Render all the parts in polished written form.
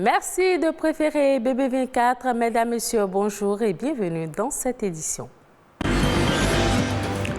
Merci de préférer BB24. Mesdames, Messieurs, bonjour et bienvenue dans cette édition.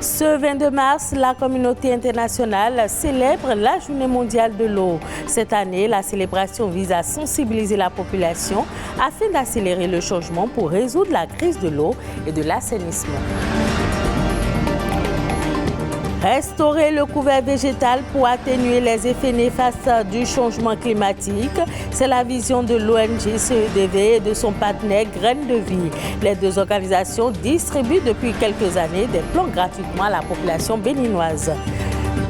Ce 22 mars, la communauté internationale célèbre la Journée mondiale de l'eau. Cette année, la célébration vise à sensibiliser la population afin d'accélérer le changement pour résoudre la crise de l'eau et de l'assainissement. Restaurer le couvert végétal pour atténuer les effets néfastes du changement climatique, c'est la vision de l'ONG CEDV et de son partenaire Graines de Vie. Les deux organisations distribuent depuis quelques années des plans gratuitement à la population béninoise.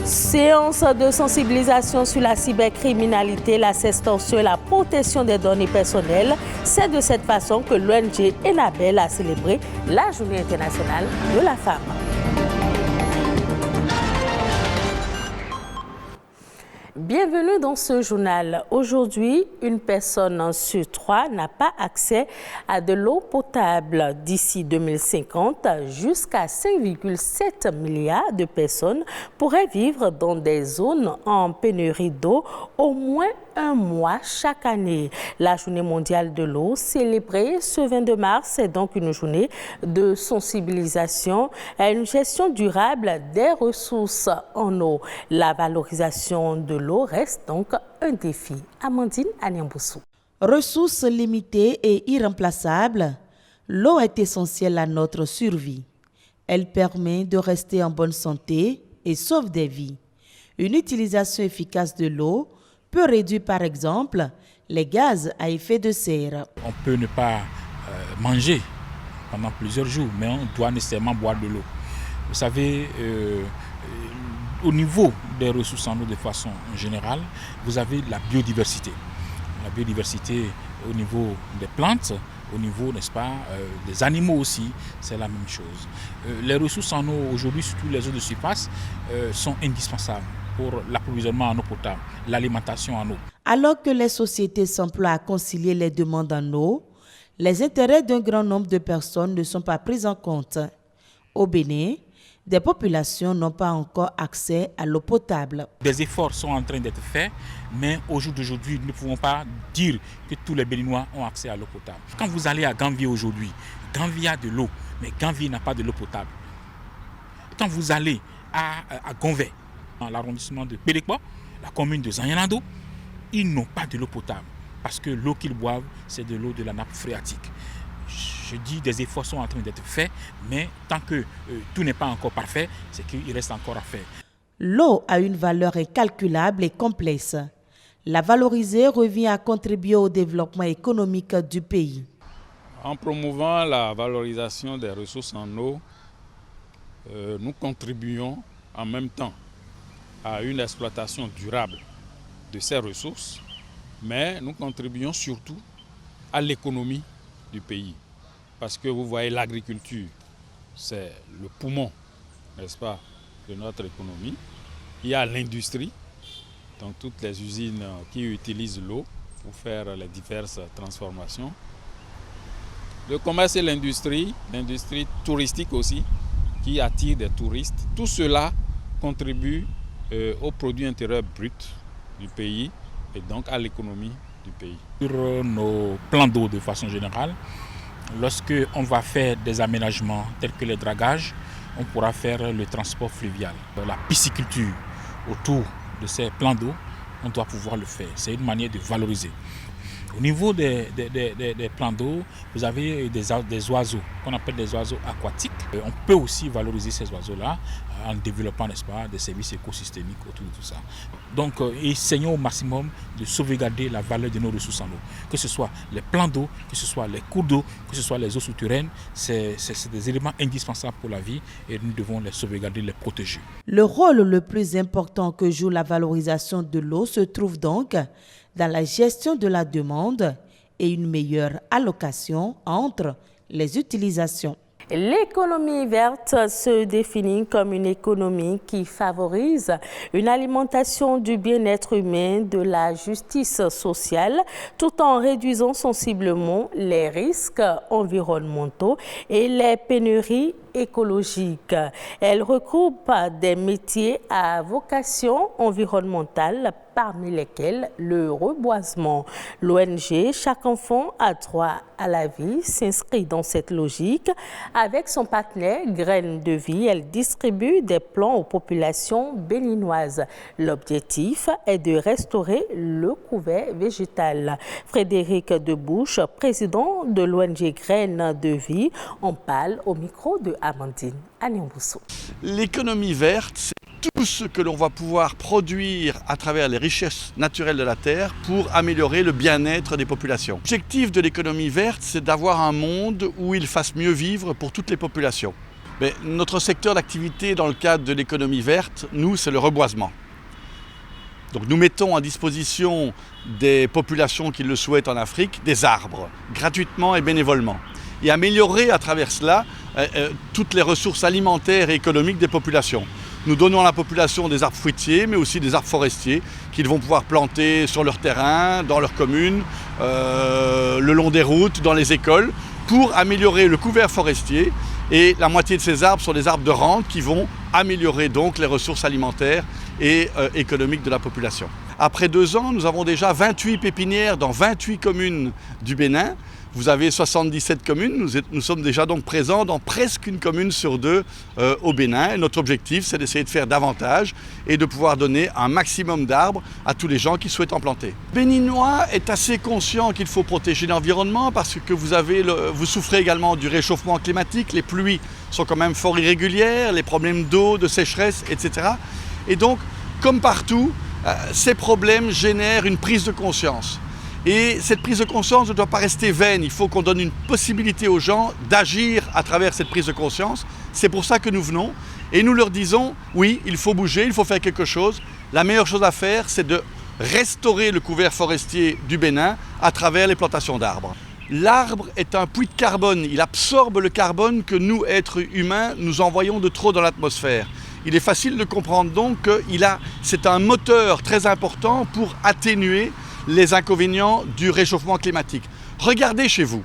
Séance de sensibilisation sur la cybercriminalité, la sextorsion et la protection des données personnelles. C'est de cette façon que l'ONG Enabel a célébré la Journée internationale de la femme. Bienvenue dans ce journal. Aujourd'hui, une personne sur 3 n'a pas accès à de l'eau potable. D'ici 2050, jusqu'à 5,7 milliards de personnes pourraient vivre dans des zones en pénurie d'eau au moins un mois chaque année. La Journée mondiale de l'eau, célébrée ce 22 mars, est donc une journée de sensibilisation à une gestion durable des ressources en eau. La valorisation de l'eau reste donc un défi. Amandine Anyamboussou. Ressources limitées et irremplaçables, l'eau est essentielle à notre survie. Elle permet de rester en bonne santé et sauve des vies. Une utilisation efficace de l'eau peut réduire par exemple les gaz à effet de serre. On peut ne pas manger pendant plusieurs jours, mais on doit nécessairement boire de l'eau. Vous savez, au niveau des ressources en eau de façon générale, vous avez la biodiversité. La biodiversité au niveau des plantes, au niveau, n'est-ce pas, des animaux aussi, c'est la même chose. Les ressources en eau aujourd'hui, surtout les eaux de surface, sont indispensables pour l'approvisionnement en eau potable, l'alimentation en eau. Alors que les sociétés s'emploient à concilier les demandes en eau, les intérêts d'un grand nombre de personnes ne sont pas pris en compte. Au Bénin, des populations n'ont pas encore accès à l'eau potable. Des efforts sont en train d'être faits, mais au jour d'aujourd'hui, nous ne pouvons pas dire que tous les Béninois ont accès à l'eau potable. Quand vous allez à Gambie aujourd'hui, Gambie a de l'eau, mais Gambie n'a pas de l'eau potable. Quand vous allez à Gonvey, dans l'arrondissement de Pédekwa, la commune de Zanyanado, ils n'ont pas de l'eau potable parce que l'eau qu'ils boivent, c'est de l'eau de la nappe phréatique. Je dis des efforts sont en train d'être faits, mais tant que tout n'est pas encore parfait, c'est qu'il reste encore à faire. L'eau a une valeur incalculable et complexe. La valoriser revient à contribuer au développement économique du pays. En promouvant la valorisation des ressources en eau, nous contribuons en même temps à une exploitation durable de ces ressources, mais nous contribuons surtout à l'économie du pays. Parce que vous voyez, l'agriculture, c'est le poumon, n'est-ce pas, de notre économie. Il y a l'industrie, donc toutes les usines qui utilisent l'eau pour faire les diverses transformations. Le commerce et l'industrie touristique aussi, qui attire des touristes. Tout cela contribue au produit intérieur brut du pays et donc à l'économie du pays. Sur nos plans d'eau de façon générale, lorsque on va faire des aménagements tels que les dragages, on pourra faire le transport fluvial. La pisciculture autour de ces plans d'eau, on doit pouvoir le faire. C'est une manière de valoriser. Au niveau des plans d'eau, vous avez des oiseaux qu'on appelle des oiseaux aquatiques. On peut aussi valoriser ces oiseaux-là en développant, n'est-ce pas, des services écosystémiques autour de tout ça. Donc, essayons au maximum de sauvegarder la valeur de nos ressources en eau. Que ce soit les plans d'eau, que ce soit les cours d'eau, que ce soit les eaux souterraines, c'est des éléments indispensables pour la vie et nous devons les sauvegarder, les protéger. Le rôle le plus important que joue la valorisation de l'eau se trouve donc dans la gestion de la demande et une meilleure allocation entre les utilisations. L'économie verte se définit comme une économie qui favorise une alimentation du bien-être humain, de la justice sociale, tout en réduisant sensiblement les risques environnementaux et les pénuries écologique. Elle regroupe des métiers à vocation environnementale, parmi lesquels le reboisement. L'ONG Chaque enfant a droit à la vie s'inscrit dans cette logique. Avec son partenaire Graines de Vie, elle distribue des plants aux populations béninoises. L'objectif est de restaurer le couvert végétal. Frédéric Debouche, président de l'ONG Graines de Vie, en parle au micro de Amandine Agnan-Bousso. L'économie verte, c'est tout ce que l'on va pouvoir produire à travers les richesses naturelles de la terre pour améliorer le bien-être des populations. L'objectif de l'économie verte, c'est d'avoir un monde où il fasse mieux vivre pour toutes les populations. Mais notre secteur d'activité dans le cadre de l'économie verte, nous, c'est le reboisement. Donc nous mettons à disposition des populations qui le souhaitent en Afrique des arbres, gratuitement et bénévolement. Et améliorer à travers cela toutes les ressources alimentaires et économiques des populations. Nous donnons à la population des arbres fruitiers, mais aussi des arbres forestiers qu'ils vont pouvoir planter sur leur terrain, dans leur commune, le long des routes, dans les écoles, pour améliorer le couvert forestier. Et la moitié de ces arbres sont des arbres de rente qui vont améliorer donc les ressources alimentaires et économiques de la population. Après 2 ans, nous avons déjà 28 pépinières dans 28 communes du Bénin. Vous avez 77 communes, nous sommes déjà donc présents dans presque une commune sur 2 au Bénin. Et notre objectif, c'est d'essayer de faire davantage et de pouvoir donner un maximum d'arbres à tous les gens qui souhaitent en planter. Le Béninois est assez conscient qu'il faut protéger l'environnement parce que vous souffrez également du réchauffement climatique. Les pluies sont quand même fort irrégulières, les problèmes d'eau, de sécheresse, etc. Et donc, comme partout, ces problèmes génèrent une prise de conscience. Et cette prise de conscience ne doit pas rester vaine. Il faut qu'on donne une possibilité aux gens d'agir à travers cette prise de conscience. C'est pour ça que nous venons et nous leur disons, oui, il faut bouger, il faut faire quelque chose. La meilleure chose à faire, c'est de restaurer le couvert forestier du Bénin à travers les plantations d'arbres. L'arbre est un puits de carbone. Il absorbe le carbone que nous, êtres humains, nous envoyons de trop dans l'atmosphère. Il est facile de comprendre donc que c'est un moteur très important pour atténuer les inconvénients du réchauffement climatique. Regardez chez vous.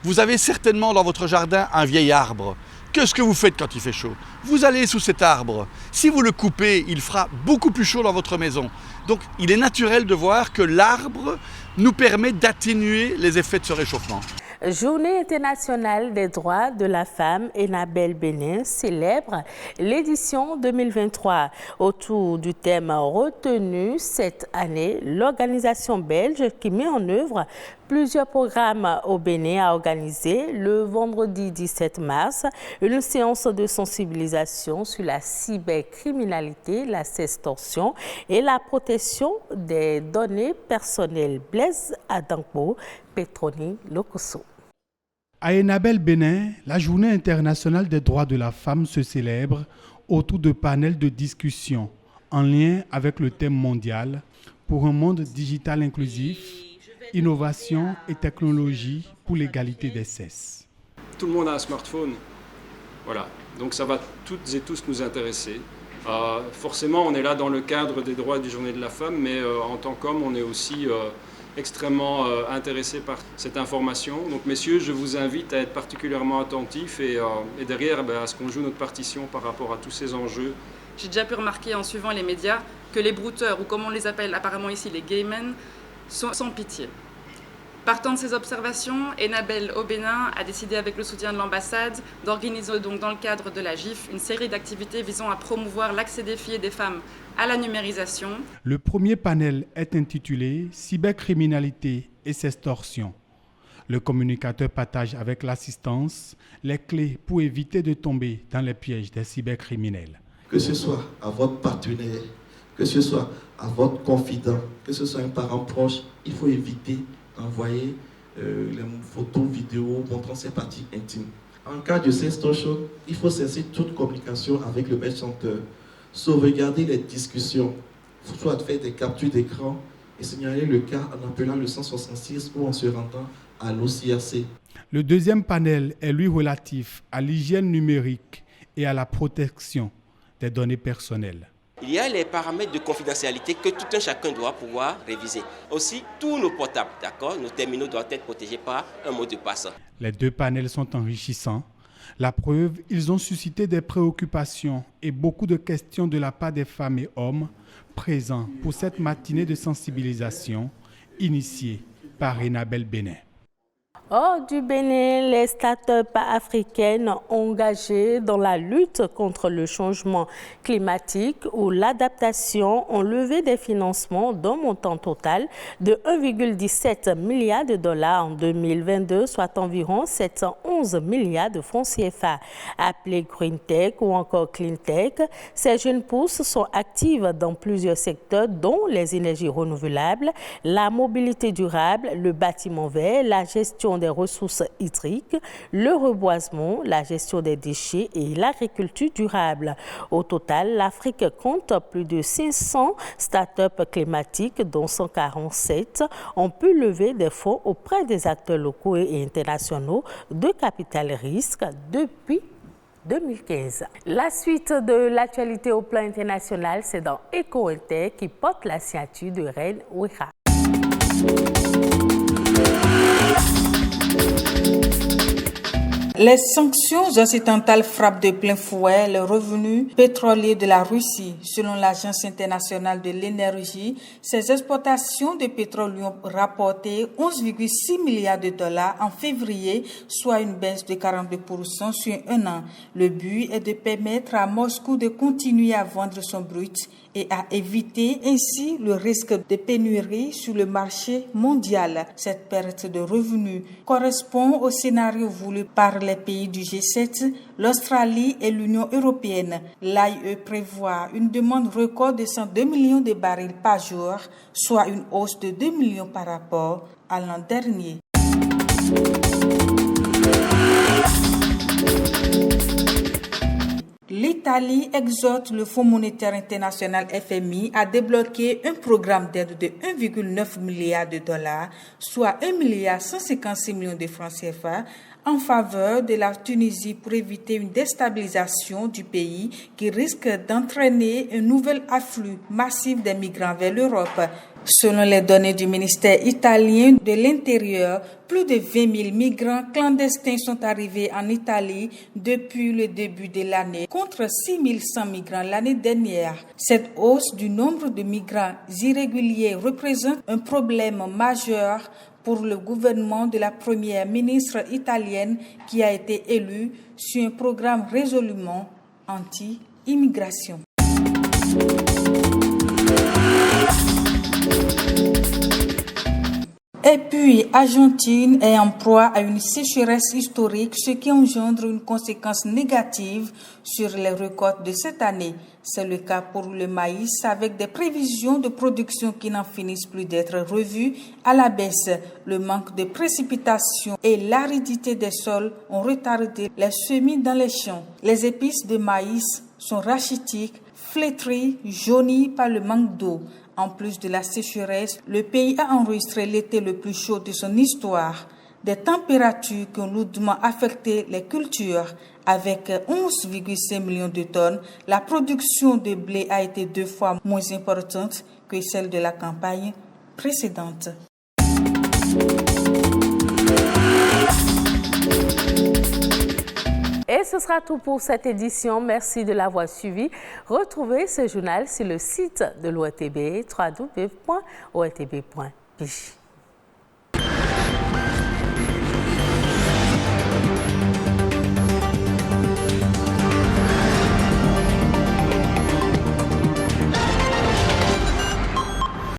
Vous avez certainement dans votre jardin un vieil arbre. Qu'est-ce que vous faites quand il fait chaud? Vous allez sous cet arbre. Si vous le coupez, il fera beaucoup plus chaud dans votre maison. Donc il est naturel de voir que l'arbre nous permet d'atténuer les effets de ce réchauffement. Journée internationale des droits de la femme, Enabel Benin célèbre l'édition 2023. Autour du thème retenu cette année, l'organisation belge qui met en œuvre plusieurs programmes au Bénin a organisé le vendredi 17 mars une séance de sensibilisation sur la cybercriminalité, la sextorsion et la protection des données personnelles. Blaise Adampo, Petroni Lokoso. À Enabel Bénin, la Journée internationale des droits de la femme se célèbre autour de panels de discussion en lien avec le thème mondial pour un monde digital inclusif, innovation et technologie pour l'égalité des sexes. Tout le monde a un smartphone, voilà. Donc ça va toutes et tous nous intéresser. Forcément, on est là dans le cadre des droits du Journée de la femme, mais en tant qu'homme, on est aussi extrêmement intéressé par cette information. Donc messieurs, je vous invite à être particulièrement attentifs et derrière à ce qu'on joue notre partition par rapport à tous ces enjeux. J'ai déjà pu remarquer en suivant les médias que les brouteurs, ou comme on les appelle apparemment ici les gay men, sont sans pitié. Partant de ces observations, Enabel au Bénin a décidé avec le soutien de l'ambassade d'organiser donc dans le cadre de la GIF une série d'activités visant à promouvoir l'accès des filles et des femmes à la numérisation. Le premier panel est intitulé « Cybercriminalité et sextorsion ». Le communicateur partage avec l'assistance les clés pour éviter de tomber dans les pièges des cybercriminels. Que ce soit à votre partenaire, que ce soit à votre confident, que ce soit un parent proche, il faut éviter d'envoyer les photos, vidéos montrant ses parties intimes. En cas de sextorsion, il faut cesser toute communication avec le chanteur, sauvegarder les discussions, soit faire des captures d'écran et signaler le cas en appelant le 166 ou en se rendant à l'OCRC. Le deuxième panel est lui relatif à l'hygiène numérique et à la protection des données personnelles. Il y a les paramètres de confidentialité que tout un chacun doit pouvoir réviser. Aussi, tous nos portables, d'accord, nos terminaux doivent être protégés par un mot de passe. Les deux panels sont enrichissants La preuve, ils ont suscité des préoccupations et beaucoup de questions de la part des femmes et hommes présents pour cette matinée de sensibilisation initiée par Enabel Benin. Hors du Bénin, les start-up africaines engagées dans la lutte contre le changement climatique ou l'adaptation ont levé des financements d'un montant total de 1,17 milliard de dollars en 2022, soit environ 711 milliards de francs CFA. Appelées Green Tech ou encore Clean Tech, ces jeunes pousses sont actives dans plusieurs secteurs dont les énergies renouvelables, la mobilité durable, le bâtiment vert, la gestion des ressources hydriques, le reboisement, la gestion des déchets et l'agriculture durable. Au total, l'Afrique compte plus de 500 start-up climatiques, dont 147 ont pu lever des fonds auprès des acteurs locaux et internationaux de capital risque depuis 2015. La suite de l'actualité au plan international, c'est dans Eco-Inter qui porte la signature de Reine Ouéha. Les sanctions occidentales frappent de plein fouet les revenus pétroliers de la Russie. Selon l'Agence internationale de l'énergie, ses exportations de pétrole lui ont rapporté 11,6 milliards de dollars en février, soit une baisse de 42% sur un an. Le but est de permettre à Moscou de continuer à vendre son brut et à éviter ainsi le risque de pénurie sur le marché mondial. Cette perte de revenus correspond au scénario voulu par les pays du G7, l'Australie et l'Union européenne. L'AIE prévoit une demande record de 102 millions de barils par jour, soit une hausse de 2 millions par rapport à l'an dernier. L'Italie exhorte le Fonds monétaire international FMI à débloquer un programme d'aide de 1,9 milliard de dollars, soit 1 milliard 156 millions de francs CFA, en faveur de la Tunisie pour éviter une déstabilisation du pays qui risque d'entraîner un nouvel afflux massif des migrants vers l'Europe. Selon les données du ministère italien de l'Intérieur, plus de 20 000 migrants clandestins sont arrivés en Italie depuis le début de l'année, contre 6 100 migrants l'année dernière. Cette hausse du nombre de migrants irréguliers représente un problème majeur pour le gouvernement de la première ministre italienne qui a été élue sur un programme résolument anti-immigration. Et puis, Argentine est en proie à une sécheresse historique, ce qui engendre une conséquence négative sur les récoltes de cette année. C'est le cas pour le maïs, avec des prévisions de production qui n'en finissent plus d'être revues à la baisse. Le manque de précipitations et l'aridité des sols ont retardé les semis dans les champs. Les épices de maïs sont rachitiques, flétries, jaunies par le manque d'eau. En plus de la sécheresse, le pays a enregistré l'été le plus chaud de son histoire. Des températures qui ont lourdement affecté les cultures. Avec 11,5 millions de tonnes, la production de blé a été 2 fois moins importante que celle de la campagne précédente. Et ce sera tout pour cette édition. Merci de l'avoir suivi. Retrouvez ce journal sur le site de l'ORTB, www.ortb.pj.